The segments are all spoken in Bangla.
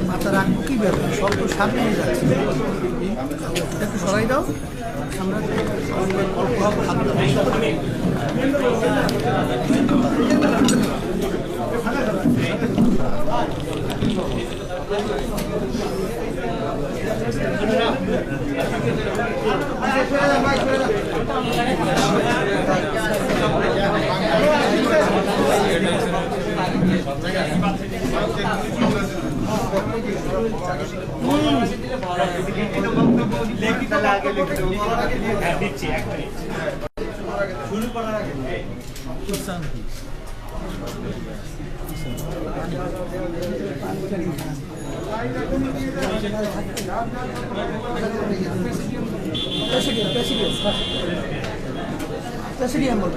মাথা রাখবো কি ব্যাপার সব তো সামনে যাচ্ছে একটু সরাই দাও আমরা অল্প অল্প খাদ্য শুরু করার আগে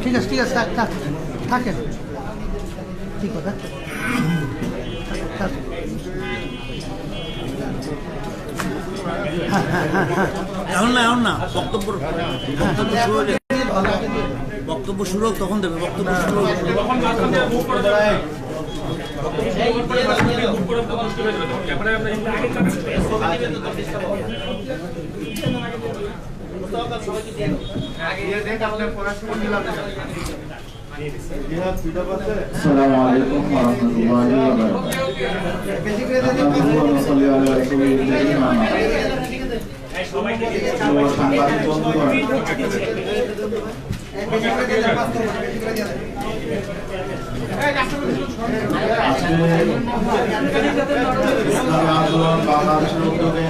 ঠিক আছে ঠিক আছে থাকেন ঠিক কথা এখন না বক্তব্য শুরু হোক তখন দেবে বক্তব্য শুরু হোক আসসালামু আলাইকুম ওয়া রাহমাতুল্লাহি ওয়া বাংলাদেশের উদ্যোগে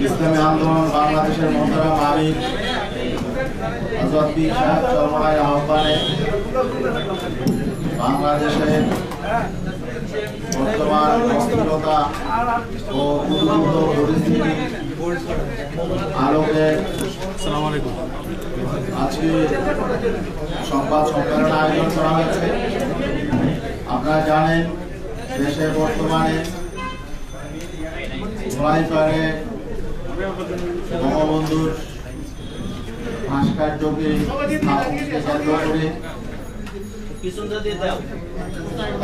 ইসলামী আন্দোলন বাংলাদেশের মোহতারাম আমির হযরত পীর সাহেব চরমনাইর আহ্বানে বাংলাদেশের বর্তমান অস্থিরতা ও উদ্ভূত পরিস্থিতি আলোকে আজকে সংবাদ সম্মেলন আয়োজন করা হয়েছে। আপনারা জানেন দেশে বর্তমানে গোলাইপাড়ে বঙ্গবন্ধুর ভাস্কর্যকে কেন্দ্র করে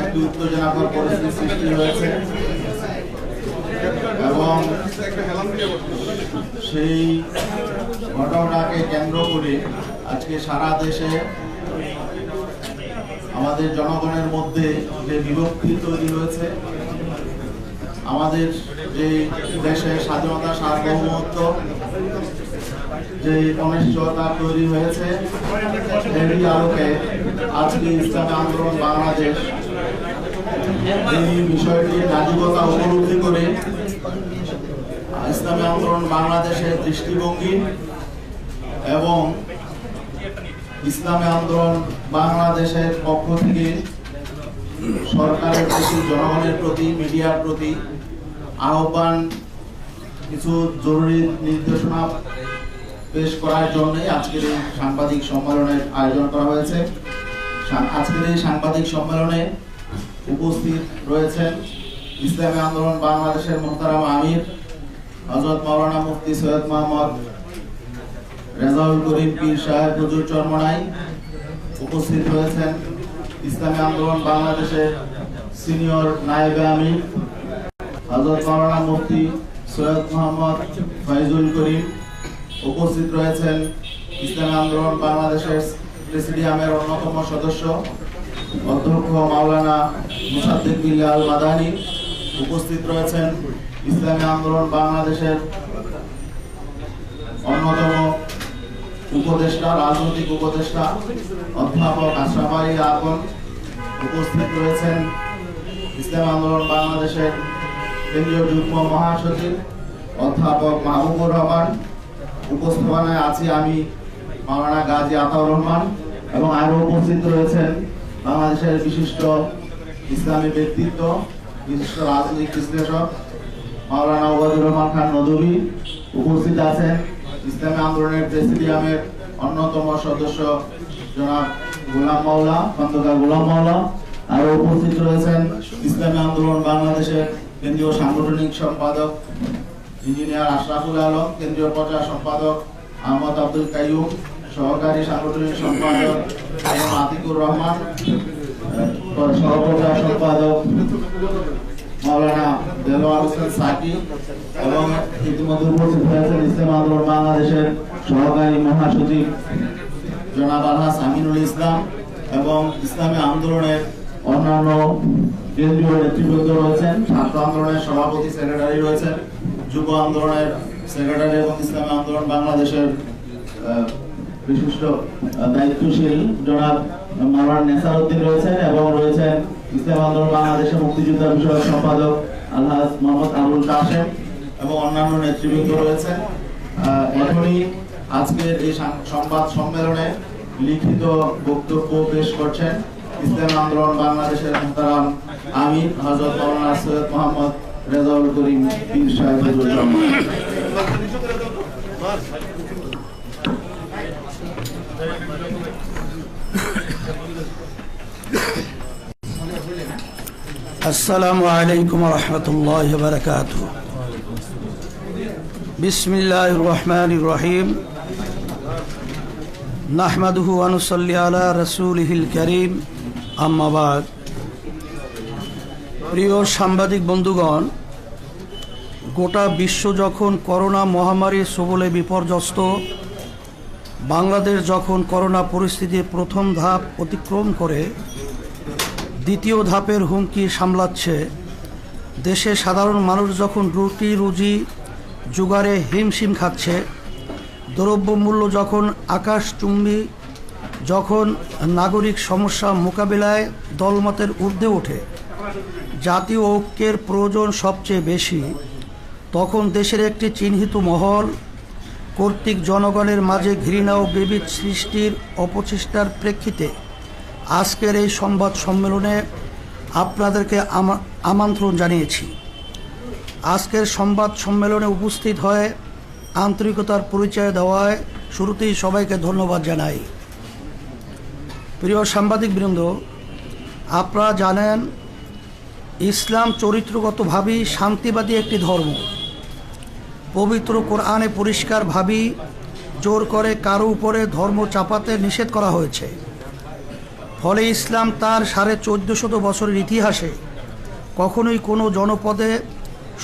একটি উত্তেজনাকর পরিস্থিতি সৃষ্টি হয়েছে এবং সেই ঘটনাকে কেন্দ্র করে আজকে সারা দেশে আমাদের জনগণের মধ্যে যে বিভক্তি তৈরি হয়েছে, আমাদের যে দেশের স্বাধীনতা সার্বভৌমত্ব যে অনিশ্চয়তা তৈরি হয়েছে, এরই আলোকে আজকে ইসলামী আন্দোলন বাংলাদেশ এই বিষয়টির নাজুকতা উপলব্ধি করে ইসলামী আন্দোলন বাংলাদেশের দৃষ্টিভঙ্গি এবং ইসলামী আন্দোলন বাংলাদেশের পক্ষ থেকে সরকারের প্রতি, জনগণের প্রতি, মিডিয়ার প্রতি আহ্বান, কিছু জরুরি নির্দেশনা পেশ করার জন্য আজকের এই সাংবাদিক সম্মেলনের আয়োজন করা হয়েছে। আজকের এই সাংবাদিক সম্মেলনে উপস্থিত রয়েছেন ইসলামী আন্দোলন বাংলাদেশের মোহতারাম আমির হযরত মাওলানা মুফতি সৈয়দ মোহাম্মদ রেজাউল করিম পীর সাহেব হুজুর চরমনাই। উপস্থিত রয়েছেন ইসলামী আন্দোলন বাংলাদেশের সিনিয়র নায়েবে আমির হযরত মাওলানা মুফতি সৈয়দ মোহাম্মদ ফয়জুল করিম। উপস্থিত রয়েছেন ইসলামী আন্দোলন বাংলাদেশের প্রেসিডিয়ামের অন্যতম সদস্য অধ্যক্ষ মাওলানা মুসাদ্দিক বিল্লাল মাদানী। উপস্থিত রয়েছেন ইসলামী আন্দোলন বাংলাদেশের অন্যতম উপদেষ্টা, রাজনৈতিক উপদেষ্টা অধ্যাপক আশরাফ আলী আকন। উপস্থিত রয়েছেন ইসলামী আন্দোলন বাংলাদেশের কেন্দ্রীয় যুগ্ম মহাসচিব অধ্যাপক মাহবুবুর রহমান। উপস্থাপনায় আছি আমি মাওলানা গাজী আতাউর রহমান এবং আরো উপস্থিত রয়েছেন বাংলাদেশের বিশিষ্ট ইসলামী ব্যক্তিত্ব, বিশিষ্ট রাজনৈতিক বিশ্লেষক মাওলানা ওবায়দুর রহমান খান নদভী। উপস্থিত আছেন ইসলামী আন্দোলনের প্রেসিডিয়ামের অন্যতম সদস্য জনাব গোলাম মাওলা, খন্দকার গোলাম মাওলা। আরো উপস্থিত রয়েছেন ইসলামী আন্দোলন বাংলাদেশের কেন্দ্রীয় সাংগঠনিক সম্পাদক ইঞ্জিনিয়ার আশরাফুল আলম, কেন্দ্রীয় প্রচার সম্পাদক আহমদ আব্দুল কাইয়ুম, সহকারী সাংগঠনিক সম্পাদক আতিকুর রহমান, সহপ্রচার সম্পাদক মাওলানা দেলোয়ার হোসেন সাকি এবং ইতিমধ্যে উপস্থিত হয়েছেন ইসলামী আন্দোলন বাংলাদেশের সহকারী মহাসচিব জনাব আলহাজ আমিনুল ইসলাম এবং ইসলামী আন্দোলনের অন্যান্য কেন্দ্রীয় নেতৃবৃন্দ রয়েছেন, ছাত্র আন্দোলনের সভাপতি সেক্রেটারি রয়েছেন, যুব আন্দোলনের সেক্রেটারি এবং ইসলামী আন্দোলন বাংলাদেশের বিশিষ্ট দায়িত্বশীল জনাব মাওলানা নেসারউদ্দিন রয়েছেন এবং রয়েছেন ইসলামী আন্দোলন বাংলাদেশের মুক্তিযোদ্ধা বিষয়ক সম্পাদক আলহাজ মোহাম্মদ আবুল কাশেম এবং অন্যান্য নেতৃবৃন্দ রয়েছেন। এখনই আজকের এই সংবাদ সম্মেলনে লিখিত বক্তব্য পেশ করছেন ইসলামী আন্দোলন বাংলাদেশের মুহতারাম আমির হযরত মাওলানা সৈয়দ মোহাম্মদ রেজাউল করিম পীর সাহেব। আসসালামু আলাইকুম ওয়া রাহমাতুল্লাহি ওয়া বারাকাতুহু। বিসমিল্লাহির রহমানির রহিম। নাহমাদুহু ওয়া নুসাল্লি আলা রাসূলিহিল কারীম, আম্মা বাদ। প্রিয় সাংবাদিক বন্ধুগণ, গোটা বিশ্ব যখন করোনা মহামারীর সবলে বিপর্যস্ত, বাংলাদেশ যখন করোনা পরিস্থিতির প্রথম ধাপ অতিক্রম করে দ্বিতীয় ধাপের হুমকি সামলাচ্ছে, দেশে সাধারণ মানুষ যখন রুটি রুজি জোগাড়ে হিমশিম খাচ্ছে, দ্রব্যমূল্য যখন আকাশচুম্বী, যখন নাগরিক সমস্যা মোকাবিলায় দলমতের ঊর্ধ্বে ওঠে, জাতীয় ঐক্যের প্রয়োজন সবচেয়ে বেশি, তখন দেশের একটি চিহ্নিত মহল কর্তৃক জনগণের মাঝে ঘৃণা ও বিভেদ সৃষ্টির অপচেষ্টার প্রেক্ষিতে আজকের এই সংবাদ সম্মেলনে আপনাদেরকে আমন্ত্রণ জানিয়েছি। আজকের সংবাদ সম্মেলনে উপস্থিত হয়ে আন্তরিকতার পরিচয় দেওয়ায় শুরুতেই সবাইকে ধন্যবাদ জানাই। প্রিয় সাংবাদিকবৃন্দ, আপনারা জানেন ইসলাম চরিত্রগতভাবেই শান্তিবাদী একটি ধর্ম। পবিত্র কোরআনে পরিষ্কারভাবেই জোর করে কারো উপরে ধর্ম চাপাতে নিষেধ করা হয়েছে। ফলে ইসলাম তার 1450 বছরের ইতিহাসে কখনোই কোনো জনপদে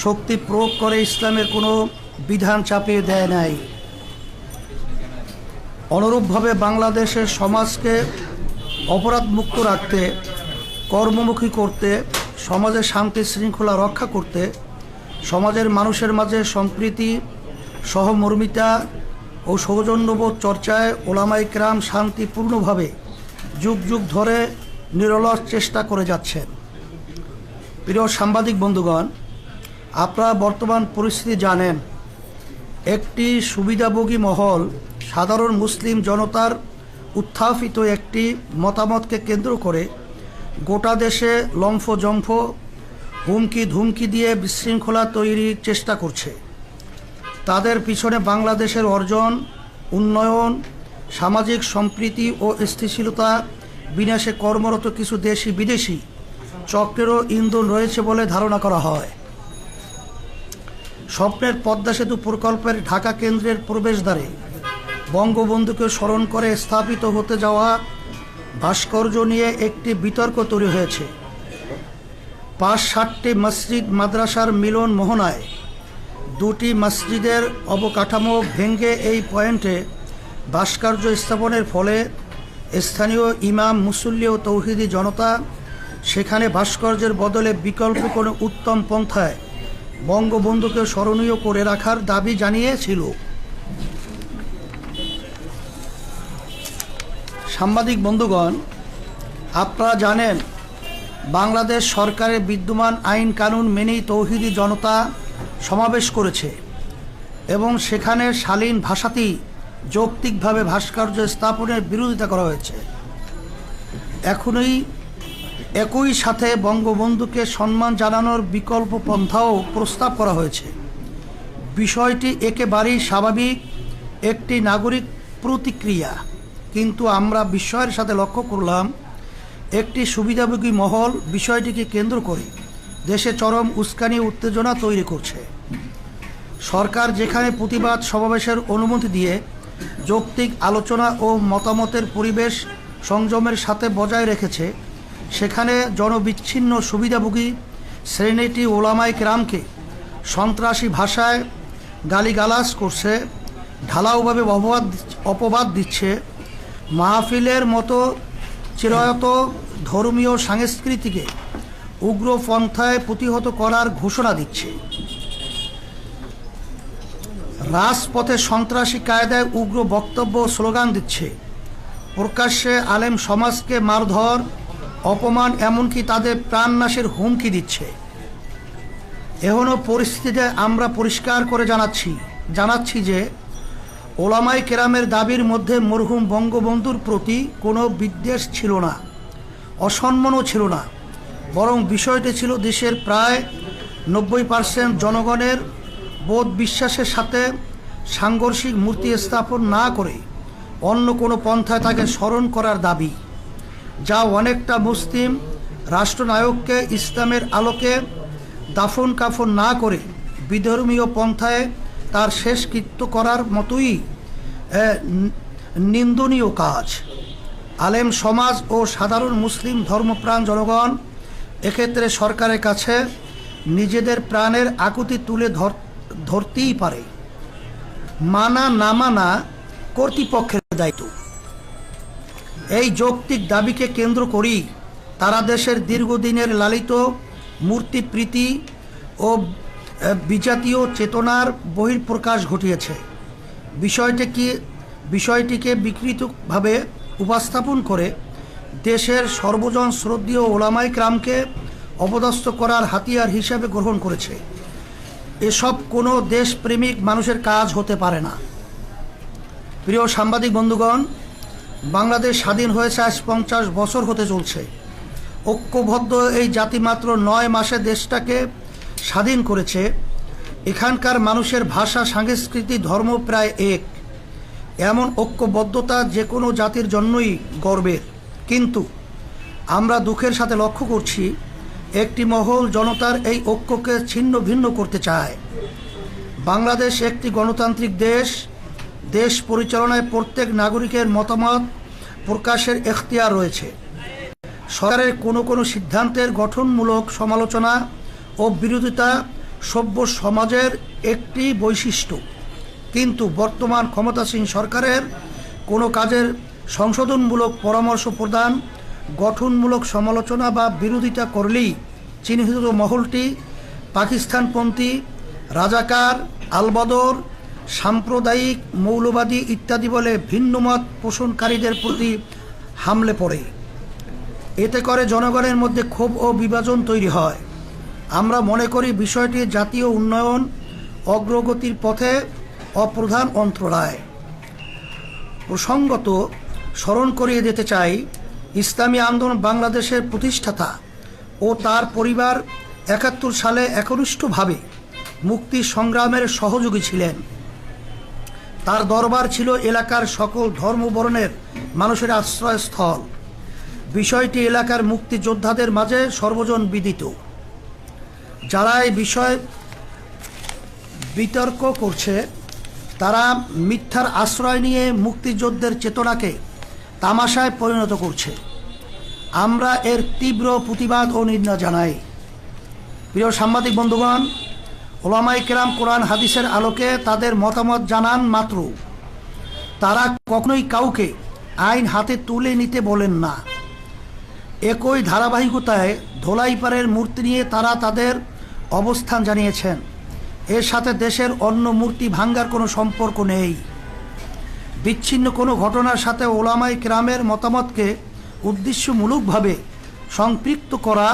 শক্তি প্রয়োগ করে ইসলামের কোনো বিধান চাপিয়ে দেয় নাই। অনুরূপভাবে বাংলাদেশের সমাজকে অপরাধমুক্ত রাখতে, কর্মমুখী করতে, সমাজের শান্তি শৃঙ্খলা রক্ষা করতে, সমাজের মানুষের মাঝে সম্প্রীতি, সহমর্মিতা ও সৌজন্যবোধ চর্চায় ওলামায়ে কেরাম শান্তিপূর্ণভাবে যুগ যুগ ধরে নিরলস চেষ্টা করে যাচ্ছেন। প্রিয় সাংবাদিক বন্ধুগণ, আপনারা বর্তমান পরিস্থিতি জানেন। একটি সুবিধাভোগী মহল সাধারণ মুসলিম জনতার উত্থাপিত একটি মতামতকে কেন্দ্র করে গোটা দেশে লম্ফজম্ফ, হুমকি ধুমকি দিয়ে বিশৃঙ্খলা তৈরির চেষ্টা করছে। তাদের পিছনে বাংলাদেশের অর্জন, উন্নয়ন, সামাজিক সম্প্রীতি ও স্থিতিশীলতা বিনাশে কর্মরত কিছু দেশি বিদেশি চক্রেরও ইন্ধন রয়েছে বলে ধারণা করা হয়। স্বপ্নের পদ্মা সেতু প্রকল্পের ঢাকা কেন্দ্রের প্রবেশদ্বারে বঙ্গবন্ধুকে স্মরণ করে স্থাপিত হতে যাওয়া ভাস্কর্য নিয়ে একটি বিতর্ক তৈরি হয়েছে। 5-7টি মসজিদ মাদ্রাসার মিলন মোহনায় 2টি মসজিদের অবকাঠামো ভেঙে এই পয়েন্টে ভাস্কর্য স্থাপনের ফলে স্থানীয় ইমাম, মুসল্লি ও তৌহিদি জনতা সেখানে ভাস্কর্যের বদলে বিকল্প কোনো উত্তম পন্থায় বঙ্গবন্ধুকে স্মরণীয় করে রাখার দাবি জানিয়েছিল। সাংবাদিক বন্ধুগণ, আপনারা জানেন বাংলাদেশ সরকারের বিদ্যমান আইন কানুন মেনেই তৌহিদি জনতা সমাবেশ করেছে এবং সেখানে শালীন ভাষাতেই যৌক্তিকভাবে ভাস্কর্য স্থাপনের বিরোধিতা করা হয়েছে। একই সাথে বঙ্গবন্ধুকে সম্মান জানানোর বিকল্প পন্থাও প্রস্তাব করা হয়েছে। বিষয়টি একেবারেই স্বাভাবিক একটি নাগরিক প্রতিক্রিয়া, কিন্তু আমরা বিস্ময়ের সাথে লক্ষ্য করলাম একটি সুবিধাভোগী মহল বিষয়টিকে কেন্দ্র করে দেশে চরম উস্কানি উত্তেজনা তৈরি করছে। সরকার যেখানে প্রতিবাদ সমাবেশের অনুমতি দিয়ে যৌক্তিক আলোচনা ও মতামতের পরিবেশ সংযমের সাথে বজায় রেখেছে, সেখানে জনবিচ্ছিন্ন সুবিধাভোগী শ্রেণীটি ওলামায়ে কেরামকে সন্ত্রাসী ভাষায় গালিগালাজ করছে, ঢালাওভাবে অপবাদ দিচ্ছে, মাহফিলের মতো চিরায়ত ধর্মীয় সংস্কৃতিকে উগ্রপন্থায় প্রতিহত করার ঘোষণা দিচ্ছে, রাজপথে সন্ত্রাসী কায়দায় উগ্র বক্তব্য স্লোগান দিচ্ছে, প্রকাশ্যে আলেম সমাজকে মারধর, অপমান, এমনকি তাদের প্রাণনাশের হুমকি দিচ্ছে। এখনও পরিস্থিতিতে আমরা পরিষ্কার করে জানাচ্ছি যে ওলামায়ে কেরামের দাবির মধ্যে মরহুম বঙ্গবন্ধুর প্রতি কোনো বিদ্বেষ ছিল না, অসম্মানও ছিল না, বরং বিষয়টি ছিল দেশের প্রায় 90% জনগণের বোধ বিশ্বাসের সাথে সাংঘর্ষিক মূর্তি স্থাপন না করে অন্য কোনো পন্থায় তাকে স্মরণ করার দাবি, যা অনেকটা মুসলিম রাষ্ট্রনায়ককে ইসলামের আলোকে দাফন কাফন না করে বিধর্মীয় পন্থায় তার শেষকৃত্য করার মতোই নিন্দনীয় কাজ। আলেম সমাজ ও সাধারণ মুসলিম ধর্মপ্রাণ জনগণ এক্ষেত্রে সরকারের কাছে নিজেদের প্রাণের আকুতি তুলে ধরতেই পারে। মানা না মানা কর্তৃপক্ষের দায়িত্ব। এই যৌক্তিক দাবিকে কেন্দ্র করেই তারা দেশের দীর্ঘদিনের লালিত মূর্তিপ্রীতি ও বিজাতীয় চেতনার বহিঃপ্রকাশ ঘটিয়েছে। বিষয়টিকে বিকৃতভাবে উপস্থাপন করে দেশের সর্বজন শ্রদ্ধেয় ওলামায়ে কেরামকে অপদস্থ করার হাতিয়ার হিসাবে গ্রহণ করেছে। এসব কোনো দেশপ্রেমিক মানুষের কাজ হতে পারে না। প্রিয় সাংবাদিক বন্ধুগণ, বাংলাদেশ স্বাধীন হয়েছে আজ 50 বছর হতে চলছে। ঐক্যবদ্ধ এই জাতি মাত্র 9 মাসে দেশটাকে স্বাধীন করেছে। এখানকার মানুষের ভাষা, সংস্কৃতি, ধর্ম প্রায় এক। এমন ঐক্যবদ্ধতা যে কোনো জাতির জন্যই গর্বের। কিন্তু আমরা দুঃখের সাথে লক্ষ্য করছি একটি মহল জনতার এই ঐক্যকে ছিন্ন ভিন্ন করতে চায়। বাংলাদেশ একটি গণতান্ত্রিক দেশ। দেশ পরিচালনায় প্রত্যেক নাগরিকের মতামত প্রকাশের এখতিয়ার রয়েছে। সরকারের কোনো সিদ্ধান্তের গঠনমূলক সমালোচনা ও বিরোধিতা সভ্য সমাজের একটি বৈশিষ্ট্য। কিন্তু বর্তমান ক্ষমতাসীন সরকারের কোনো কাজের সংশোধনমূলক পরামর্শ প্রদান, গঠনমূলক সমালোচনা বা বিরোধিতা করলেই চিহ্নিত মহলটি পাকিস্তানপন্থী, রাজাকার, আলবদর, সাম্প্রদায়িক, মৌলবাদী ইত্যাদি বলে ভিন্নমত পোষণকারীদের প্রতি হামলে পড়ে। এতে করে জনগণের মধ্যে ক্ষোভ ও বিভাজন তৈরি হয়। আমরা মনে করি বিষয়টি জাতীয় উন্নয়ন অগ্রগতির পথে অপ্রধান অন্তরায়। প্রসঙ্গত স্মরণ করিয়ে দিতে চাই, ইসলামী আন্দোলন বাংলাদেশের প্রতিষ্ঠাতা ও তার পরিবার 71 সালে একনিষ্ঠভাবে মুক্তি সংগ্রামের সহযোগী ছিলেন। তার দরবার ছিল এলাকার সকল ধর্মবর্ণের মানুষের আশ্রয়স্থল। বিষয়টি এলাকার মুক্তিযোদ্ধাদের মাঝে সর্বজন বিদিত। যারা এই বিষয়ে বিতর্ক করছে তারা মিথ্যার আশ্রয় নিয়ে মুক্তিযুদ্ধের চেতনাকে তামাশায় পরিণত করছে। আমরা এর তীব্র প্রতিবাদ ও নিন্দা জানাই। প্রিয় সাংবাদিক বন্ধুগণ, ওলামায়ে কেরাম কোরআন হাদিসের আলোকে তাদের মতামত জানান মাত্র তারা কখনোই কাউকে আইন হাতে তুলে নিতে বলেন না। একই ধারাবাহিকতায় ধোলাইপাড়ের মূর্তি নিয়ে তারা তাদের অবস্থান জানিয়েছেন। এর সাথে দেশের অন্য মূর্তি ভাঙ্গার কোনো সম্পর্ক নেই। বিচ্ছিন্ন কোনো ঘটনার সাথে ওলামায়ে কেরামের মতামতকে উদ্দেশ্যমূলকভাবে সম্পৃক্ত করা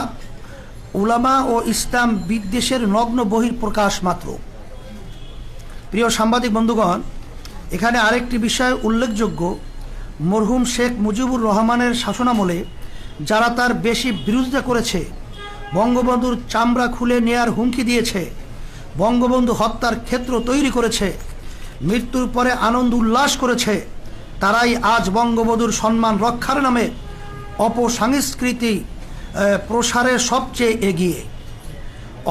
উলামা ও ইসলাম বিদ্বেষের নগ্ন বহিঃপ্রকাশ মাত্র। প্রিয় সাংবাদিক বন্ধুগণ, এখানে আরেকটি বিষয় উল্লেখযোগ্য। মরহুম শেখ মুজিবুর রহমানের শাসনামলে যারা তার বেশি বিরোধিতা করেছে, বঙ্গবন্ধুর চামড়া খুলে নেয়ার হুমকি দিয়েছে, বঙ্গবন্ধু হত্যার ক্ষেত্র তৈরি করেছে, মৃত্যুর পরে আনন্দ উল্লাস করেছে, তারাই আজ বঙ্গবন্ধুর সম্মান রক্ষার নামে অপসংস্কৃতি প্রসারের সবচেয়ে এগিয়ে।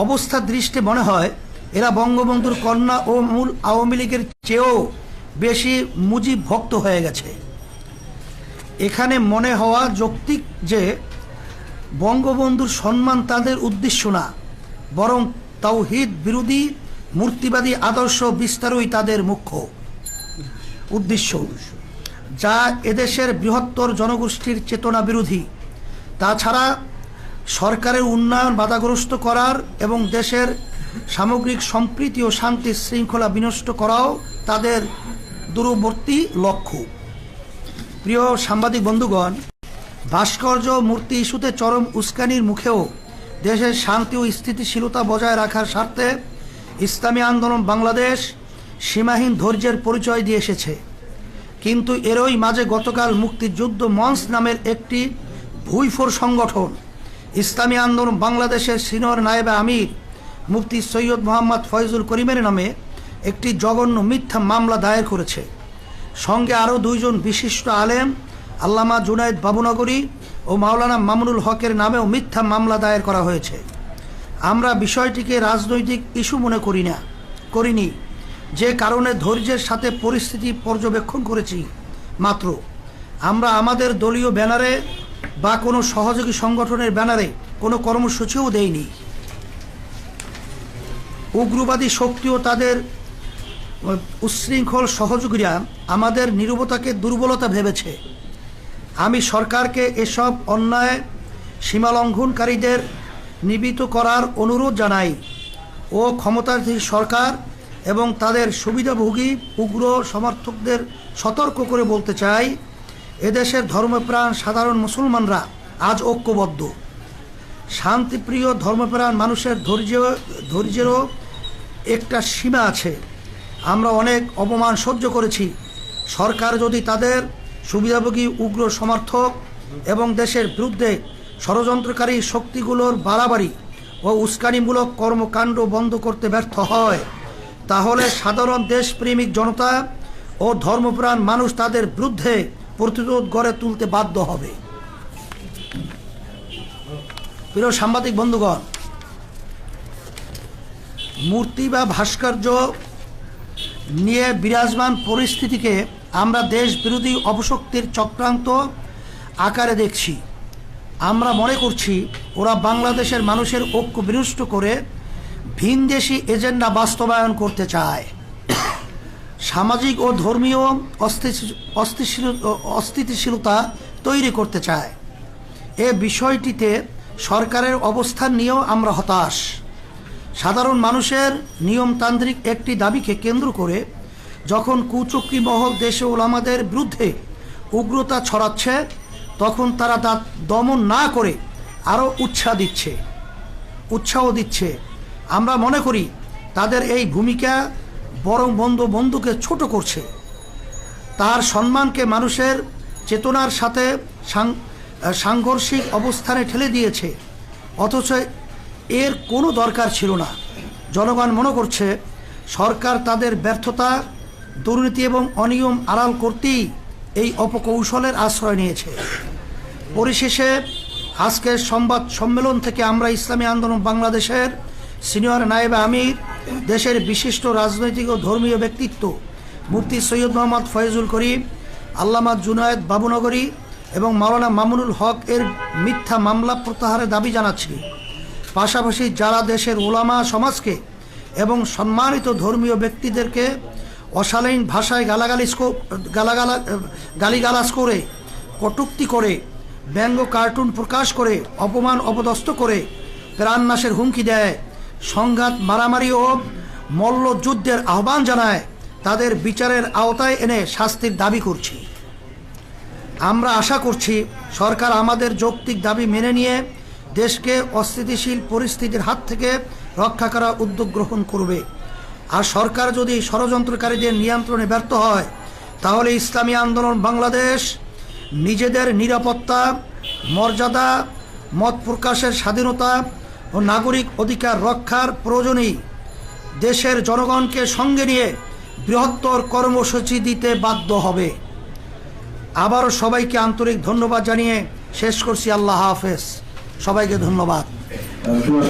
অবস্থার দৃষ্টি মনে হয় এরা বঙ্গবন্ধুর কন্যা ও মূল আওয়ামী লীগের চেয়েও বেশি মুজিব ভক্ত হয়ে গেছে। এখানে মনে হওয়া যৌক্তিক যে বঙ্গবন্ধুর সম্মান তাদের উদ্দেশ্য না, বরং তাওহীদ বিরোধী মূর্তিবাদী আদর্শ বিস্তারই তাদের মুখ্য উদ্দেশ্য, যা এদেশের বৃহত্তর জনগোষ্ঠীর চেতনা বিরোধী। তাছাড়া সরকারের উন্নয়ন বাধাগ্রস্ত করার এবং দেশের সামগ্রিক সম্প্রীতি ও শান্তি শৃঙ্খলা বিনষ্ট করাও তাদের দূরবর্তী লক্ষ্য। প্রিয় সাংবাদিক বন্ধুগণ, ভাস্কর্য মূর্তি ইস্যুতে চরম উস্কানির মুখেও দেশের শান্তি ও স্থিতিশীলতা বজায় রাখার স্বার্থে ইসলামী আন্দোলন বাংলাদেশ সীমাহীন ধৈর্যের পরিচয় দিয়ে এসেছে। কিন্তু এরই মাঝে গতকাল মুক্তিযুদ্ধ মঞ্চ নামের একটি ভুইফোর সংগঠন ইসলামী আন্দোলন বাংলাদেশের সিনিয়র নায়েবে আমির মুফতি সৈয়দ মোহাম্মদ ফয়জুল করিমের নামে একটি জঘন্য মিথ্যা মামলা দায়ের করেছে। সঙ্গে আরও দুইজন বিশিষ্ট আলেম আল্লামা জুনায়েদ বাবুনগরী ও মাওলানা মামুনুল হকের নামেও মিথ্যা মামলা দায়ের করা হয়েছে। আমরা বিষয়টিকে রাজনৈতিক ইস্যু মনে করিনি, যে কারণে ধৈর্যের সাথে পরিস্থিতি পর্যবেক্ষণ করেছি মাত্র। আমরা আমাদের দলীয় ব্যানারে বা কোনো সহযোগী সংগঠনের ব্যানারে কোনো কর্মসূচিও দেইনি। উগ্রবাদী শক্তি ও তাদের উচ্ছৃঙ্খল সহযোগীরা আমাদের নীরবতাকে দুর্বলতা ভেবেছে। আমি সরকারকে এসব অন্যায় সীমালঙ্ঘনকারীদের নিবৃত্ত করার অনুরোধ জানাই ও ক্ষমতাধীন সরকার এবং তাদের সুবিধাভোগী উগ্র সমর্থকদের সতর্ক করে বলতে চাই, এদেশের ধর্মপ্রাণ সাধারণ মুসলমানরা আজ ঐক্যবদ্ধ। শান্তিপ্রিয় ধর্মপ্রাণ মানুষের ধৈর্যেরও একটা সীমা আছে। আমরা অনেক অপমান সহ্য করেছি। সরকার যদি তাদের সুবিধাভোগী উগ্র সমর্থক এবং দেশের বিরুদ্ধে ষড়যন্ত্রকারী শক্তিগুলোর বাড়াবাড়ি ও উস্কানিমূলক কর্মকাণ্ড বন্ধ করতে ব্যর্থ হয়, তাহলে সাধারণ দেশপ্রেমিক জনতা ও ধর্মপ্রাণ মানুষ তাদের বিরুদ্ধে প্রতিরোধ গড়ে তুলতে বাধ্য হবে। প্রিয় সাংবাদিক বন্ধুগণ, মূর্তি বা ভাস্কর্য নিয়ে বিরাজমান পরিস্থিতিকে আমরা দেশ বিরোধী অপশক্তির চক্রান্ত আকারে দেখছি। আমরা মনে করছি ওরা বাংলাদেশের মানুষের ঐক্য বিনষ্ট করে ভিনদেশি এজেন্ডা বাস্তবায়ন করতে চায়, সামাজিক ও ধর্মীয় অস্থিতিশীলতা তৈরি করতে চায়। এ বিষয়টিতে সরকারের অবস্থান নিয়েও আমরা হতাশ। সাধারণ মানুষের নিয়মতান্ত্রিক একটি দাবিকে কেন্দ্র করে যখন কুচক্রী মহল দেশে ওলামাদের বিরুদ্ধে উগ্রতা ছড়াচ্ছে, তখন তারা তা দমন না করে আরও উৎসাহ দিচ্ছে। আমরা মনে করি তাদের এই ভূমিকা বরং বন্ধুকে ছোট করছে, তার সম্মানকে মানুষের চেতনার সাথে সাংঘর্ষিক অবস্থানে ঠেলে দিয়েছে, অথচ এর কোনো দরকার ছিল না। জনগণ মনে করছে সরকার তাদের ব্যর্থতা, দুর্নীতি এবং অনিয়ম আড়াল করতেই এই অপকৌশলের আশ্রয় নিয়েছে। পরিশেষে আজকের সংবাদ সম্মেলন থেকে আমরা ইসলামী আন্দোলন বাংলাদেশের সিনিয়র নায়েবে আমির, দেশের বিশিষ্ট রাজনৈতিক ও ধর্মীয় ব্যক্তিত্ব মুফতি সৈয়দ মোহাম্মদ ফয়জুল করিম, আল্লামা জুনায়েদ বাবুনগরী এবং মাওলানা মামুনুল হক এর মিথ্যা মামলা প্রত্যাহারের দাবি জানাচ্ছি। পাশাপাশি যারা দেশের ওলামা সমাজকে এবং সম্মানিত ধর্মীয় ব্যক্তিদেরকে অশালীন ভাষায় গালিগালাজ করে, কটূক্তি করে, ব্যঙ্গ কার্টুন প্রকাশ করে, অপমান অপদস্থ করে প্রাণনাশের হুমকি দেয়, সংঘাত মারামারি ও মল্লযুদ্ধের আহ্বান জানায়, তাদের বিচারের আওতায় এনে শাস্তির দাবি করছি। আমরা আশা করছি সরকার আমাদের যৌক্তিক দাবি মেনে নিয়ে দেশকে অস্থিতিশীল পরিস্থিতির হাত থেকে রক্ষা করার উদ্যোগ গ্রহণ করবে। আর সরকার যদি ষড়যন্ত্রকারীদের নিয়ন্ত্রণে ব্যর্থ হয়, তাহলে ইসলামী আন্দোলন বাংলাদেশ নিজেদের নিরাপত্তা, মর্যাদা, মত প্রকাশের স্বাধীনতা ও নাগরিক অধিকার রক্ষার প্রয়োজনেই দেশের জনগণকে সঙ্গে নিয়ে বৃহত্তর কর্মসূচি দিতে বাধ্য হবে। আবারও সবাইকে আন্তরিক ধন্যবাদ জানিয়ে শেষ করছি। আল্লাহ হাফেজ, সবাইকে ধন্যবাদ।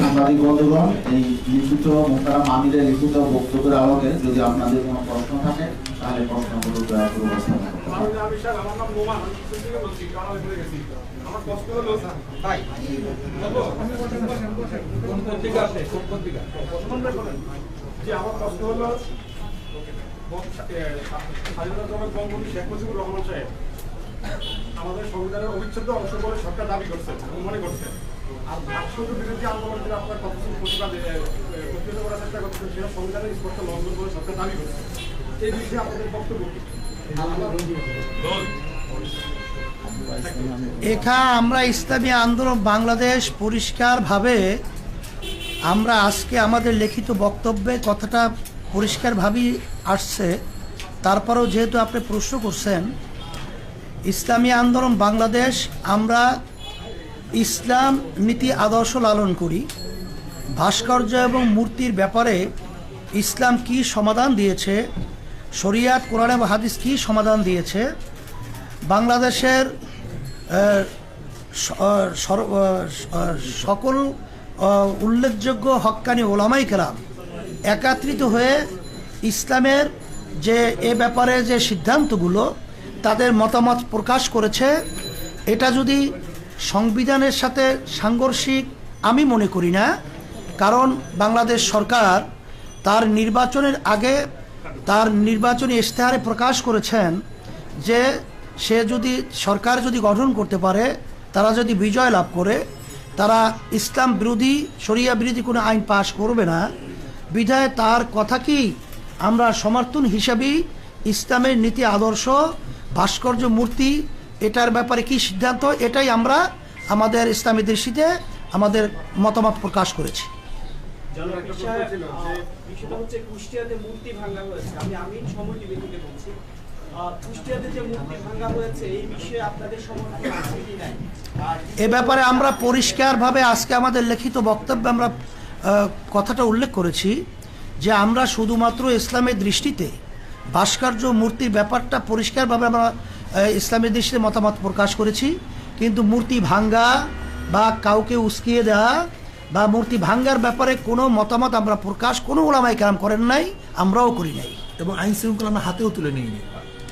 সাংবাদিক বন্ধুগণ, এই লিখিত মোহতারাম আমিরের লিখিত বক্তব্যের আলোকে যদি আপনাদের কোনো প্রশ্ন থাকে তাহলে প্রশ্নগুলো দয়া করে উপস্থাপন করুন। আমার নাম নোমান, আমি থেকে বলছি, কানাডা ঘুরে গেছি। আমার প্রশ্ন হলো ভাই, কোন পত্রিকা আছে? কোন পত্রিকা? যে আমার প্রশ্ন হলো স্বাধীনতা বঙ্গবন্ধু শেখ মুজিবুর রহমান সাহেব আমাদের সংবিধানের অবিচ্ছেদ্য অংশ বলে সরকার দাবি করছে এবং মনে করছে। আর ভাস্কর্য বিরোধী আন্দোলনের আপনার কতজন প্রতিবাদ প্রতিহত করার চেষ্টা করছে, সেটা সংবিধানের স্পষ্ট লঙ্ঘন বলে সরকার দাবি করছে। এই বিষয়ে আপনাদের বক্তব্য কি? এখানে আমরা ইসলামী আন্দোলন বাংলাদেশ পরিষ্কারভাবে আমরা আজকে আমাদের লিখিত বক্তব্যে কথাটা পরিষ্কারভাবেই আসছে। তারপরেও যেহেতু আপনি প্রশ্ন করছেন, ইসলামী আন্দোলন বাংলাদেশ আমরা ইসলাম নীতি আদর্শ লালন করি। ভাস্কর্য এবং মূর্তির ব্যাপারে ইসলাম কি সমাধান দিয়েছে, শরিয়াত কোরআন এবং হাদিস কি সমাধান দিয়েছে, বাংলাদেশের সকল উল্লেখযোগ্য হক্কানি ওলামাই কেরাম একত্রিত হয়ে ইসলামের যে এ ব্যাপারে যে সিদ্ধান্তগুলো তাদের মতামত প্রকাশ করেছে, এটা যদি সংবিধানের সাথে সাংঘর্ষিক আমি মনে করি না। কারণ বাংলাদেশ সরকার তার নির্বাচনের আগে তার নির্বাচনী ইশতেহারে প্রকাশ করেছেন যে সে যদি সরকার যদি গঠন করতে পারে, তারা যদি বিজয় লাভ করে, তারা ইসলাম বিরোধী শরিয়া বিরোধী কোনো আইন পাশ করবে না। বিধায় তার কথাকেই আমরা সমর্থন হিসাবেই ইসলামের নীতি আদর্শ ভাস্কর্য মূর্তি এটার ব্যাপারে কি সিদ্ধান্ত, এটাই আমরা আমাদের ইসলামী দৃষ্টিতে আমাদের মতামত প্রকাশ করেছি। বিষয়টা হচ্ছে কুষ্টিয়াতে মূর্তি ভাঙা হয়েছে। আমি আমিন সময় টিভি থেকে বলছি। কুষ্টিয়াতে যে মূর্তি ভাঙা হয়েছে এই বিষয়ে আপনাদের সমর্থন আছে কি নাই? এ ব্যাপারে আমরা পরিষ্কারভাবে আজকে আমাদের লিখিত বক্তব্যে আমরা কথাটা উল্লেখ করেছি যে আমরা শুধুমাত্র ইসলামের দৃষ্টিতে ভাস্কর্য মূর্তির ব্যাপারটা পরিষ্কারভাবে আমরা ইসলামের দৃষ্টিতে মতামত প্রকাশ করেছি। কিন্তু মূর্তি ভাঙ্গা বা কাউকে উস্কিয়ে দেওয়া বা মূর্তি ভাঙ্গার ব্যাপারে কোনো মতামত আমরা প্রকাশ কোনো ওলামায়ে কেরাম করেন নাই, আমরাও করি নাই, এবং আইন শৃঙ্খলা আমরা হাতেও তুলে নিইনি।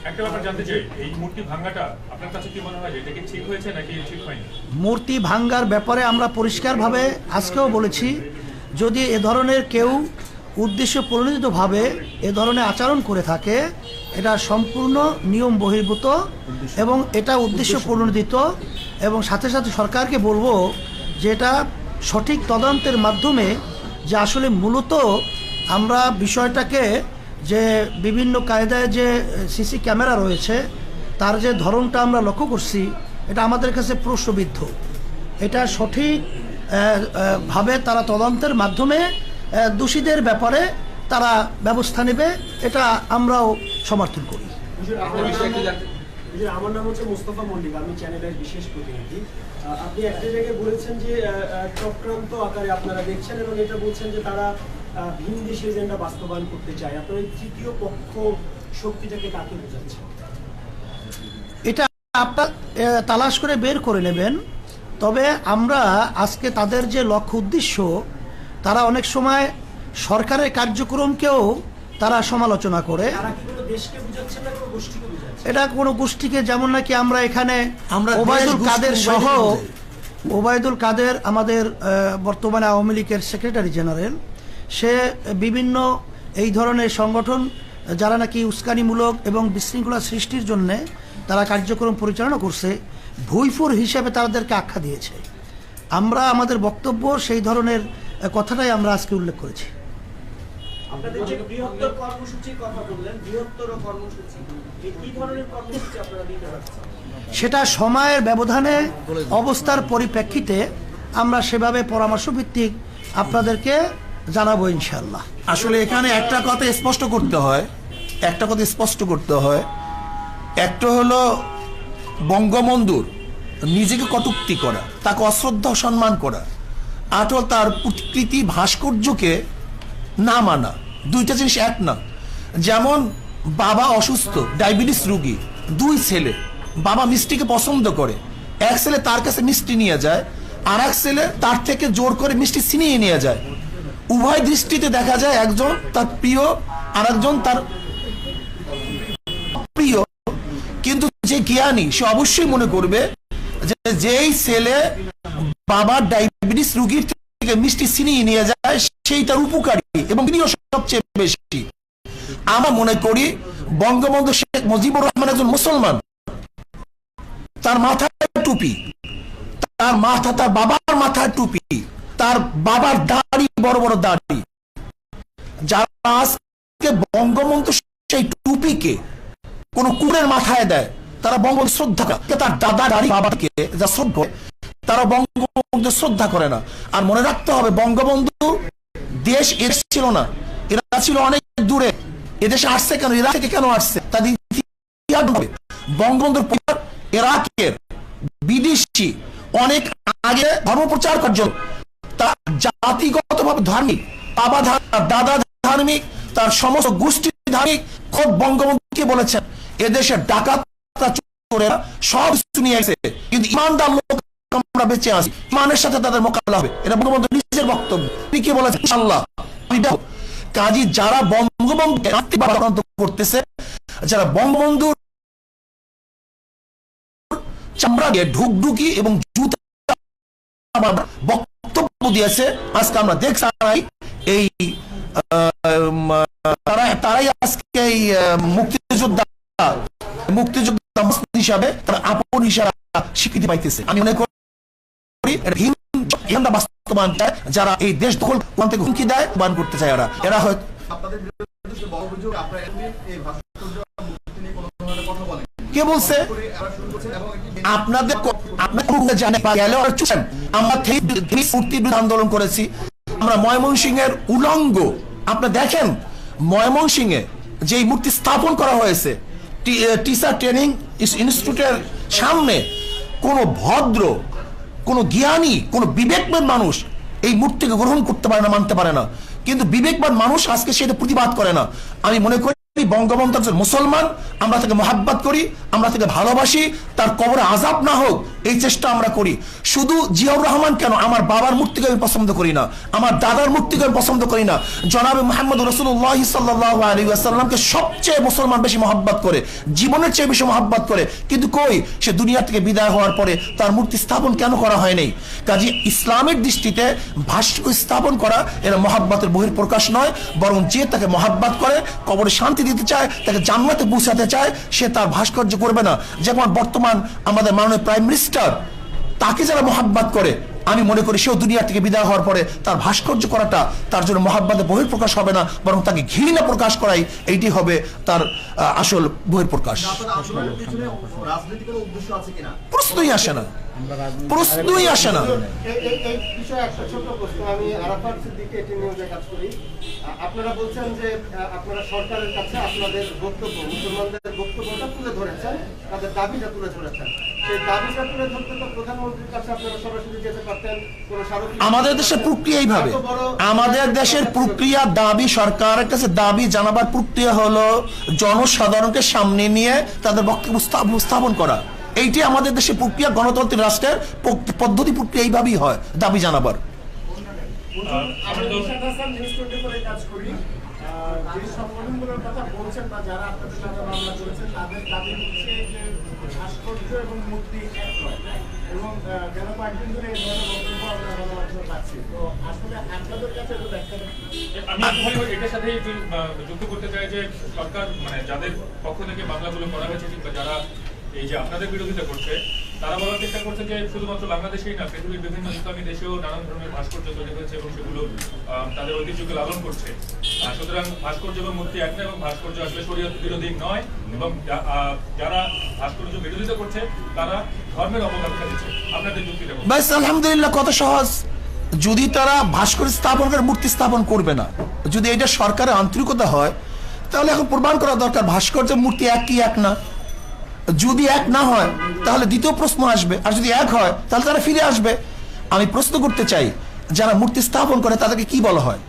একটা ব্যাপার জানতে চাই, এই মূর্তি ভাঙাটা আপনার কাছে কি মনে হয়, এটা কি ঠিক হয়েছে নাকি ঠিক হয়নি? মূর্তি ভাঙ্গার ব্যাপারে আমরা পরিষ্কারভাবে আজকেও বলেছি, যদি এ ধরনের কেউ উদ্দেশ্য প্রণোদিতভাবে এ ধরনের আচরণ করে থাকে, এটা সম্পূর্ণ নিয়ম বহির্ভূত এবং এটা উদ্দেশ্য প্রণোদিত। এবং সাথে সাথে সরকারকে বলবো যে এটা সঠিক তদন্তের মাধ্যমে যে আসলে মূলত আমরা বিষয়টাকে যে বিভিন্ন কায়দায় যে সিসি ক্যামেরা রয়েছে তার যে ধরনটা আমরা লক্ষ্য করছি, এটা আমাদের কাছে প্রশ্নবিদ্ধ। এটা সঠিক ভাবে তারা তদন্তের মাধ্যমে দোষীদের ব্যাপারে তারা ব্যবস্থা নেবে, এটা আমরাও সমর্থন করি। আমার নাম হচ্ছে মোস্তফা মল্লিক, আমি চ্যানেলের বিশেষ প্রতিনিধি। আপনি একটা জায়গায় বলেছেন যে চক্রান্ত আকারে আপনারা দেখছেন এবং এটা বলছেন যে তারা ভিন দেশে এজেন্ডা বাস্তবায়ন করতে চায়। আপনার এই তৃতীয় পক্ষ শক্তিটাকে কাকে বোঝাচ্ছেন? এটা আপনার তালাশ করে বের করে নেবেন। তবে আমরা আজকে তাদের যে লক্ষ্য উদ্দেশ্য, তারা অনেক সময় সরকারের কার্যক্রমকেও তারা সমালোচনা করে। এটা কোনো গোষ্ঠীকে, যেমন নাকি আমরা এখানে ওবায়দুল কাদের সহ, ওবায়দুল কাদের আমাদের বর্তমানে আওয়ামী লীগের সেক্রেটারি জেনারেল, সে বিভিন্ন এই ধরনের সংগঠন যারা নাকি উস্কানিমূলক এবং বিশৃঙ্খলা সৃষ্টির জন্যে তারা কার্যক্রম পরিচালনা করছে, ভুইফুর হিসেবে তাদেরকে আখ্যা দিয়েছে। আমরা আমাদের বক্তব্য সেই ধরনের কথাটাই আমরা আজকে উল্লেখ করেছি। আপনাদের যে বৃহত্তর কর্মসূচির কথা বললেন, বৃহত্তর কর্মসূচি, এই কি ধরনের কর্মসূচি আপনারা দিতে পারছেন? সেটা সময়ের ব্যবধানে অবস্থার পরিপ্রেক্ষিতে আমরা সেভাবে পরামর্শ ভিত্তিক আপনাদেরকে জানাবো ইনশাআল্লাহ। আসলে এখানে একটা কথা স্পষ্ট করতে হয়, একটা হলো বঙ্গবন্ধুর নিজেকে কটূক্তি করা, তাকে অশ্রদ্ধা সম্মান করা, আর তার প্রতিকৃতি ভাস্কর্যকে না মানা, দুইটা জিনিস এক না। যেমন বাবা অসুস্থ, ডায়াবেটিস রোগী, 2 ছেলে, বাবা মিষ্টিকে পছন্দ করে, এক ছেলে তার কাছে মিষ্টি নিয়ে যায়, আর এক ছেলে তার থেকে জোর করে মিষ্টি ছিনিয়ে নিয়ে যায়। উভয় দৃষ্টিতে দেখা যায় একজন তার প্রিয় আর একজন তার প্রিয়, কিন্তু যে জ্ঞানী সে অবশ্যই মনে করবে যে যেই ছেলে বাবার ডায়াবেটিস রোগীর থেকে মিষ্টি ছিনিয়ে নিয়ে যায় সেই তার উপকারী এবং তিনিও সবচেয়ে বেশি। আমরা মনে করি বঙ্গবন্ধু শেখ মুজিবুর রহমান একজন মুসলমান, তার মাথায় টুপি, তার বাবার মাথায় টুপি, তার বাবার দাড়ি বড় বড় দাড়ি। যারা আজকে বঙ্গবন্ধু সেই টুপিকে কোন কুকুরের মাথায় দেয় তারা বঙ্গবন্ধু শ্রদ্ধা করে, তার দাদা দাড়ি বাবাকে যা শ্রদ্ধা তারা বঙ্গবন্ধু শ্রদ্ধা করে না। আর মনে রাখতে হবে বঙ্গবন্ধু দেশ এর ছিল না, এরা ছিল অনেক দূরে। এদেশে আসছে কেন, ইরাক থেকে কেন আসছে তাদের বঙ্গবন্ধুর পরিবার ইরাকের বিদেশি অনেক আগে ধর্মপ্রচার করার জন্য, তার জাতিগতভাবে ধার্মিক, বাবা দাদা ধার্মিক, তার সমস্ত গোষ্ঠী ধার্মিক। খোদ বঙ্গবন্ধুকে বলেছেন এদেশের ডাকাতরা চোরেরা সব কিছু নিয়ে এসে, কিন্তু ইমানদার লোক আমরা বেঁচে আছি, ইমানের সাথে তাদের মোকাবিলা হবে। এটা বঙ্গবন্ধু নিজের বক্তব্য। তিনি কি বলেছেন? ইনশাআল্লাহ। কাজী যারা বঙ্গবন্ধুকে আক্রান্ত করতেছে, যারা বঙ্গবন্ধুর চামড়া দিয়ে ঢুকঢুকি এবং জুতা বক্তব্য দিয়েছে, আজকে আমরা দেখছি এই তারাই আজকে এই মুক্তিযোদ্ধা হিসাবে তারা আপন হিসাবে স্বীকৃতি পাইতেছে। আমি মনে করি বাস্তবায়ন চায়, যারা এই দেশ দখল করতে হুমকি দেয় বান করতে চায়, এরা হয়তো কে বলছে আপনাদের আমরা আন্দোলন করেছি, আমরা ময়মনসিংহের উলঙ্গ। আপনারা দেখেন ময়মনসিংহে যে মূর্তি স্থাপন করা হয়েছে টিচার ট্রেনিং ইনস্টিটিউটের সামনে, কোন ভদ্র, কোন জ্ঞানী, কোন বিবেকবান মানুষ এই মূর্তিকে গ্রহণ করতে পারে না, মানতে পারে না। কিন্তু বিবেকবান মানুষ আজকে সেটা প্রতিবাদ করে না। আমি মনে করি বঙ্গবন্ধু একজন মুসলমান, আমরা তাকে মহাব্বত করি, আমরা তাকে ভালোবাসি, তার কবরে আযাব না হোক এই চেষ্টা আমরা করি। শুধু জিয়াউর রহমান কেন, আমার বাবার মূর্তিকে আমি পছন্দ করি না, আমার দাদার মূর্তিকে আমি পছন্দ করি না। জনাবে মুহাম্মদ রাসূলুল্লাহ সাল্লাল্লাহু আলাইহি ওয়াসাল্লামকে সবচেয়ে মুসলমান বেশি মহাব্বত করে, জীবনের চেয়ে বেশি মহাব্বত করে, কিন্তু কই সে দুনিয়া থেকে বিদায় হওয়ার পরে তার মূর্তি স্থাপন কেন করা হয়নি? কাজে ইসলামের দৃষ্টিতে ভাস্কর্য স্থাপন করা এর মহাব্বতের বহিঃপ্রকাশ নয়, বরং যে তাকে মহাব্বত করে, কবরে শান্তি দিতে চায়, তাকে জান্নাতে পৌঁছাতে চায়, সে তার ভাস্কর্য করবে না। যেমন বর্তমান আমাদের মাননীয় প্রাইম মিনিস্টার, তাকে যারা মহাব্বত করে, আমি মনে করি সেও দুনিয়া থেকে বিদায় হওয়ার পরে তার ভাস্কর্য করাটা তার জন্য মহাব্বতের বহিঃপ্রকাশ হবে না, বরং তাকে ঘৃণা প্রকাশ করাই এইটি হবে তার আসল বহিঃপ্রকাশ। প্রশ্নই আসে না, প্রশ্নই আসে না। এই বিষয়ে একটা ছোট প্রশ্ন, আমি আরাফাত সিদ্দিকী এটি নিউজে কাজ করি। আপনারা বলছেন যে আপনারা সরকারের কাছে আপনাদের বক্তব্য, মুসলমানদের বক্তব্যটা তুলে ধরেছেন, তাদের দাবিটা তুলে ধরেছেন। সেই দাবিটা তুলে ধরতে তো প্রধানমন্ত্রীর কাছে আপনারা সরাসরি যেতে পারতেন। আমাদের দেশের প্রক্রিয়া এইভাবে, আমাদের দেশের প্রক্রিয়া দাবি, সরকারের কাছে দাবি জানাবার প্রক্রিয়া হলো জনসাধারণকে সামনে নিয়ে তাদের বক্তব্য উপস্থাপন করা। এইটি আমাদের দেশের প্রক্রিয়া, গণতন্ত্রের রাষ্ট্রের পদ্ধতি প্রক্রিয়া এইভাবেই হয় দাবি জানাবার। যে সংগঠনগুলোর কথা বলছেন বা যারা আপনাদের নামে মামলা করেছেন, তাদের দাবি হচ্ছে যে ভাস্কর্য এবং মূর্তি এক নয়, এবং গেল কয়েকদিন ধরে এই ধরনের বক্তব্য আমরা গণমাধ্যমে পাচ্ছি। তো আসলে আপনাদের কাছে আমি এটার সাথে যুক্ত করতে চাই যে সরকার, মানে যাদের পক্ষ থেকে মামলাগুলো করা হয়েছে কিংবা যারা এই যে আপনাদের বিরোধিতা করছে, তারা বলার চেষ্টা করছে যে শুধুমাত্র বাংলাদেশেই না, পৃথিবীর বিভিন্ন ইসলামী দেশেও নানান ধরনের ভাস্কর্য তৈরি হয়েছে এবং সেগুলো তাদের ঐতিহ্যকে লালন করছে। সুতরাং ভাস্কর্য এবং মূর্তি এক নয়, এবং ভাস্কর্য আসলে শরীয়ত বিরোধী নয়, এবং যারা ভাস্কর্য বিরোধিতা করছে তারা ধর্মের অবজ্ঞা দিচ্ছে। আপনাদের যুক্তিটা ব্যাস, আলহামদুলিল্লাহ, কত সহজ। যদি তারা ভাস্কর্য স্থাপন করে মূর্তি স্থাপন করবে না, যদি এটা সরকারের আন্তরিকতা হয়, তাহলে এখন প্রমাণ করা দরকার ভাস্কর্য মূর্তি এক কি এক না। যদি এক না হয় তাহলে দ্বিতীয় প্রশ্ন আসবে, আর যদি এক হয় তাহলে তারা ফিরে আসবে। আমি প্রশ্ন করতে চাই, যারা মূর্তি স্থাপন করে তাদেরকে কি বলা হয়?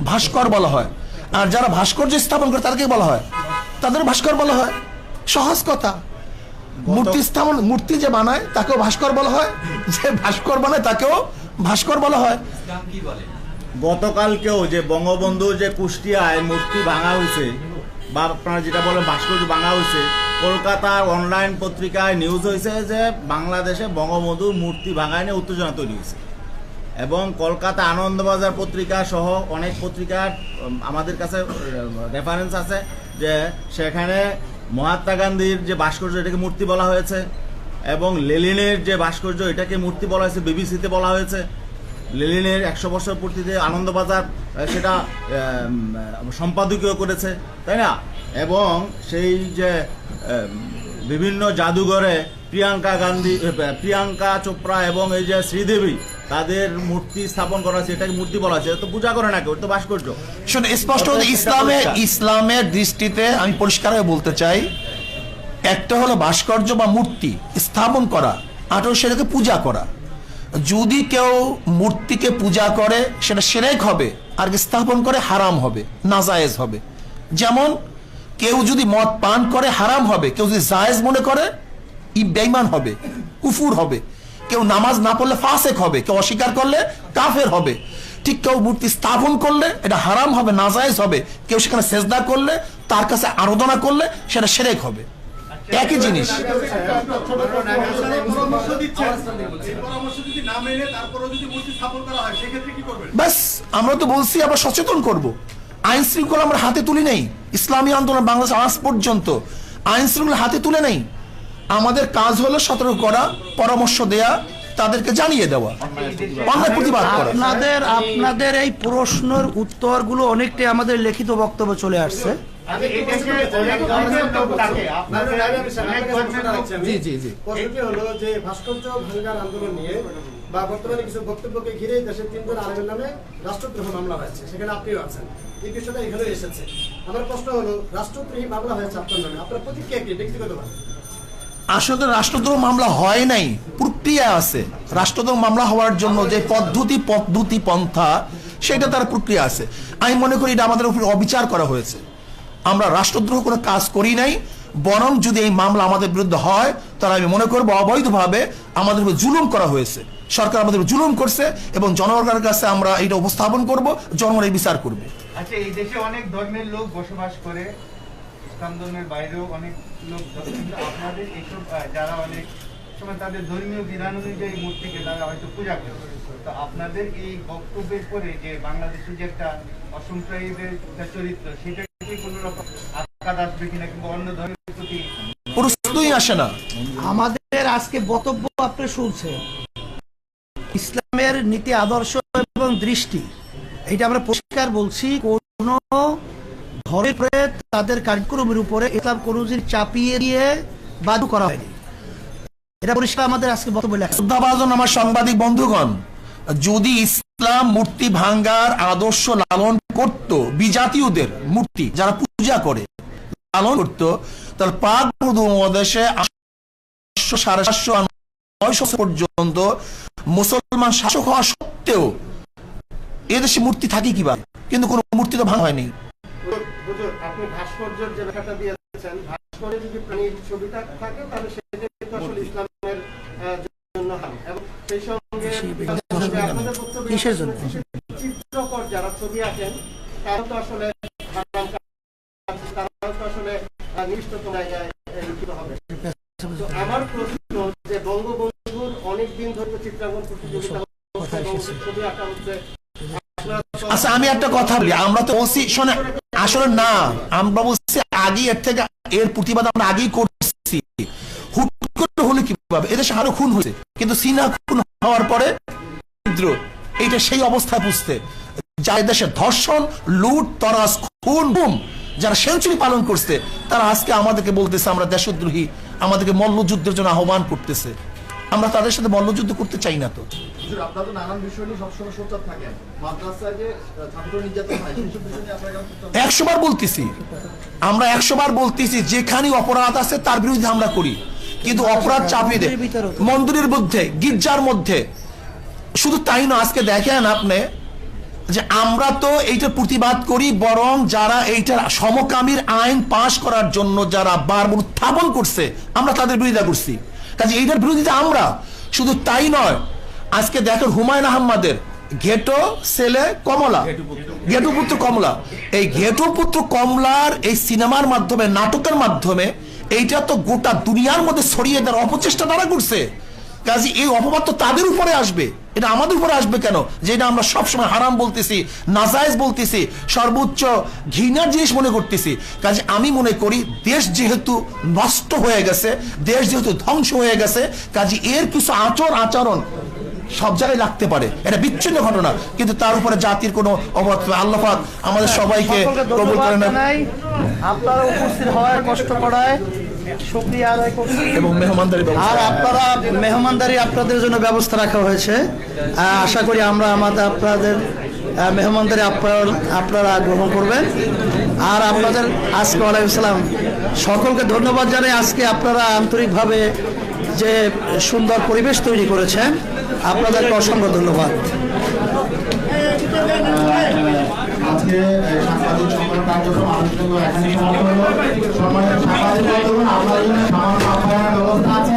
ভাস্কর বলা হয়। আর যারা ভাস্কর্য স্থাপন করে তাদেরকে বলা হয়, তাদের ভাস্কর বলা হয়। সহজ কথা। মূর্তি স্থাপন, মূর্তি যে বানায় তাকেও ভাস্কর বলা হয়, যে ভাস্কর বানায় তাকেও ভাস্কর বলা হয়। গতকালকেও যে বঙ্গবন্ধুর যে কুষ্টিয়ায় মূর্তি ভাঙা হয়েছে বা আপনারা যেটা বলেন ভাস্কর্য ভাঙা হয়েছে, কলকাতার অনলাইন পত্রিকায় নিউজ হয়েছে যে বাংলাদেশে বঙ্গবন্ধুর মূর্তি ভাঙায় নিয়ে উত্তেজনা তৈরি হয়েছে। এবং কলকাতা আনন্দবাজার পত্রিকা সহ অনেক পত্রিকার আমাদের কাছে রেফারেন্স আছে যে সেখানে মহাত্মা গান্ধীর যে ভাস্কর্য এটাকে মূর্তি বলা হয়েছে, এবং লেনিনের যে ভাস্কর্য এটাকে মূর্তি বলা হয়েছে, বিবিসিতে বলা হয়েছে। লেনিনের 100 বছর পূর্তিতে আনন্দবাজার সেটা সম্পাদকীয় করেছে, তাই না? এবং সেই যে বিভিন্ন জাদুঘরে প্রিয়াঙ্কা চোপড়া এবং এই যে শ্রীদেবী তাদের মূর্তি স্থাপন করা হয়েছে, এটাকে মূর্তি বলা হয়েছে। তো পূজা করে না কেউ, তো ভাস্কর্য। শুনে স্পষ্ট ইসলামের দৃষ্টিতে আমি পরিষ্কারভাবে বলতে চাই, একটা হলো ভাস্কর্য বা মূর্তি স্থাপন করা, আর সেটাকে পূজা করা। যদি কেউ মূর্তিকে পূজা করে সেটা শিরক হবে, আর স্থাপন করে হারাম হবে, নাজায়েজ হবে। যেমন কেউ যদি মদ পান করে হারাম হবে, কেউ যদি জায়েজ মনে করে বেঈমান হবে, কুফুর হবে। কেউ নামাজ না পড়লে ফাসেক হবে, কেউ অস্বীকার করলে কাফের হবে। ঠিক কেউ মূর্তি স্থাপন করলে এটা হারাম হবে, নাজায়েজ হবে। কেউ সেখানে সেজদা করলে, তার কাছে আরাধনা করলে সেটা শিরক হবে। একই জিনিস। ব্যাস, আমরা তো বলছি আবার সচেতন করব। আইন শৃঙ্খলা আমরা হাতে তুলি নেই। ইসলামী আন্দোলন বাংলাদেশ আজ পর্যন্ত আইন শৃঙ্খলা হাতে তুলে নেই। আমাদের কাজ হলো সতর্ক করা, পরামর্শ দেয়া, তাদেরকে জানিয়ে দেওয়া, অন্যায় প্রতিবাদ করা। আপনাদের এই প্রশ্নের উত্তরগুলো অনেকটাই আমাদের লিখিত বক্তব্য চলে আসছে। প্রশ্নটি হলো যে ভাস্কর্য ভাঙার আন্দোলন নিয়ে বা বর্তমানে কিছু বক্তব্যকে ঘিরে দেশের 3 জন আলেমের নামে রাষ্ট্রদ্রোহ মামলা হয়েছে, সেখানে আপনিও আছেন। এই বিষয়টা এখানে এসেছে। আমার প্রশ্ন হলো, রাষ্ট্রদ্রোহী মামলা হয়েছে আপনার নামে, আপনার প্রতিক্রিয়া কি ব্যক্তিগতভাবে? আসলে রাষ্ট্রদ্রোহ মামলা হয় নাই, প্রক্রিয়া আছে। রাষ্ট্রদ্রোহ মামলা হওয়ার জন্য যে পদ্ধতি পন্থা, সেটা তার প্রক্রিয়া আছে। আমি মনে করি এটা আমাদের উপর অবিচার করা হয়েছে। আমরা রাষ্ট্রদ্রোহ কোনো কাজ করি নাই, বরং যদি এই মামলা আমাদের বিরুদ্ধে হয় তাহলে আমি মনে করবো অবৈধভাবে আমাদের উপর জুলুম করা হয়েছে। সরকার আমাদের উপর জুলুম করছে এবং জনগণের কাছে আমরা এটা উপস্থাপন করব, জনগণ এই বিচার করবে। আচ্ছা, এই দেশে অনেক ধর্মের লোক বসবাস করে, ইসলাম ধর্মের বাইরেও অনেক লোক, কিন্তু আপনাদের এইসব যারা অনেক সময় তাদের ধর্মীয় বিধান অনুযায়ী মূর্তিকে তারা হয়তো পূজা করে, তো আপনাদের এই বক্তব্যের পরে যে বাংলাদেশের যে একটা অসম্প্রদায়ের চরিত্র, সেটা কি কোনো রকম আঘাত আসবে কিনা, কিংবা অন্য ধর্মের প্রতি প্রশ্নই আসে না। আমাদের আজকে বক্তব্য আপনি শুনছেন, ইসলামের নীতি আদর্শ এবং দৃষ্টি, এটা আমরা পরিষ্কার বলছি। কোন ধর্মের তাদের কার্যক্রমের উপরে ইসলাম কোন জিনিস চাপিয়ে দিয়ে বাধ্য করা হয়নি, এটা পরিষ্কার আমাদের আজকে বক্তব্য লেখা। শ্রদ্ধাভাজন আমার সাংবাদিক বন্ধুগণ, যদি ইসলাম মূর্তি ভাঙ্গার আদর্শ লালন করত, বিজাতীয়দের মূর্তি যারা পূজা করে লালন করত, তাহলে পাক উপমহাদেশে 750-900 পর্যন্ত মুসলমান শাসক হওয়া সত্ত্বেও এদেশে মূর্তি থাকে কিভাবে? কিন্তু কোন মূর্তি তো ভাঙা হয়নি। আপনি ভাস্কর্যের যে ব্যাখ্যাটা দিয়েছেন, ভাস্কর্যে যদি প্রাণীর ছবিটা থাকে তাহলে সেটা কিন্তু আসলে ইসলামের জন্য হারাম। এবং সেই সঙ্গে আপনাদের বক্তব্য, চিত্রকর যারা ছবি আঁকেন তারা তো আসলে হারাম, তারা তো আসলে নিষ্ঠতম জায়গায় লিখিত হবে। তো আমার প্রশ্ন যে বঙ্গবন্ধুর অনেকদিন ধরে চিত্রাঙ্কন প্রতিযোগিতা ছবি আঁকা হচ্ছে। আচ্ছা, আমি একটা কথা বলি, আমরা তো বলছি শোনে, আসলে না, আমরা বলছি আগে এর থেকে এর প্রতিবাদ আমরা আগেই করছি। হুট করে হলো কিভাবে? এদেশে আরো খুন হয়েছে, কিন্তু সিনা খুন হওয়ার পরে এইটা সেই অবস্থায় বুঝতে, যা দেশে ধর্ষণ, লুট, তরাস, খুন, গুম যারা সেঞ্চুরি পালন করছে, তারা আজকে আমাদেরকে বলতেছে আমরা দেশদ্রোহী, আমাদেরকে মল্লযুদ্ধের জন্য আহ্বান করতেছে। আমরা তাদের সাথে মল্লযুদ্ধ করতে চাই না। তো আপনারা তো নানান বিষয় নিয়ে সবসময় সোচ্চার থাকেন, মাদ্রাসায় যে ছাত্র নির্যাতন হয় সেইসব বিষয় নিয়ে আপনারা 100 বার বলতেছি, আমরা 100 বার বলতেছি, যেখানে অপরাধ আছে তার বিরুদ্ধে আমরা করি, কিন্তু অপরাধ চাপিয়ে দেয় মন্দিরের মধ্যে, গির্জার মধ্যে। শুধু তাই না, আজকে দেখেন আপনি যে আমরা তো এইটার প্রতিবাদ করি, বরং যারা এইটার সমকামীর আইন পাশ করার জন্য যারা বারবার উত্থাপন করছে আমরা তাদের বিরোধিতা করছি। কাজে এইটার বিরোধিতা আমরা, শুধু তাই নয়, আজকে দেখেন হুমায়ুন আহমেদের ঘেটো ছেলে কমলা, ঘেটু পুত্র কমলা, এই ঘেটু পুত্র কমলার এই সিনেমার মাধ্যমে, নাটকের মাধ্যমে এইটা তো গোটা দুনিয়ার মধ্যে ছড়িয়ে দেওয়ার অপচেষ্টা তারা করছে। কাজে এই অপবাদ তো তাদের উপরে আসবে, এটা আমাদের উপরে আসবে কেন? যেটা আমরা সবসময় হারাম বলতেছি, নাজায়েজ বলতেছি, সর্বোচ্চ ঘৃণার জিনিস মনে করতেছি। কাজে আমি মনে করি দেশ যেহেতু নষ্ট হয়ে গেছে, দেশ যেহেতু ধ্বংস হয়ে গেছে, কাজে এর কিছু আচরণ সব জায়গায় লাগতে পারে, এটা বিচ্ছিন্ন ঘটনা, কিন্তু তার উপরে জাতির কোনো অবদান। আল্লাহ পাক আমাদের সবাইকে কবুল করেন। আপনারা উপস্থিত হওয়ার কষ্ট করায় শুকরিয়া আদায় করছি এবং মেহমানদারি আর আপনারা মেহমানদারি আপনাদের জন্য ব্যবস্থা রাখা হয়েছে। আশা করি আপনাদের মেহমানদারি আপনারা গ্রহণ করবেন। আর আপনাদের আজকে ওয়ালাইকুম সালাম, সকলকে ধন্যবাদ জানাই। আজকে আপনারা আন্তরিকভাবে যে সুন্দর পরিবেশ তৈরি করেছেন, আপনাদেরকে অসংখ্য ধন্যবাদ। আজকে সাংবাদিক সম্মেলন কার্যক্রম আলোচনা এখানে সমাপ্ত হলো। সম্মানিত সাংবাদিক বন্ধুগণ, আপনাদের জন্য সামান্য আপ্যায়নের ব্যবস্থা আছে।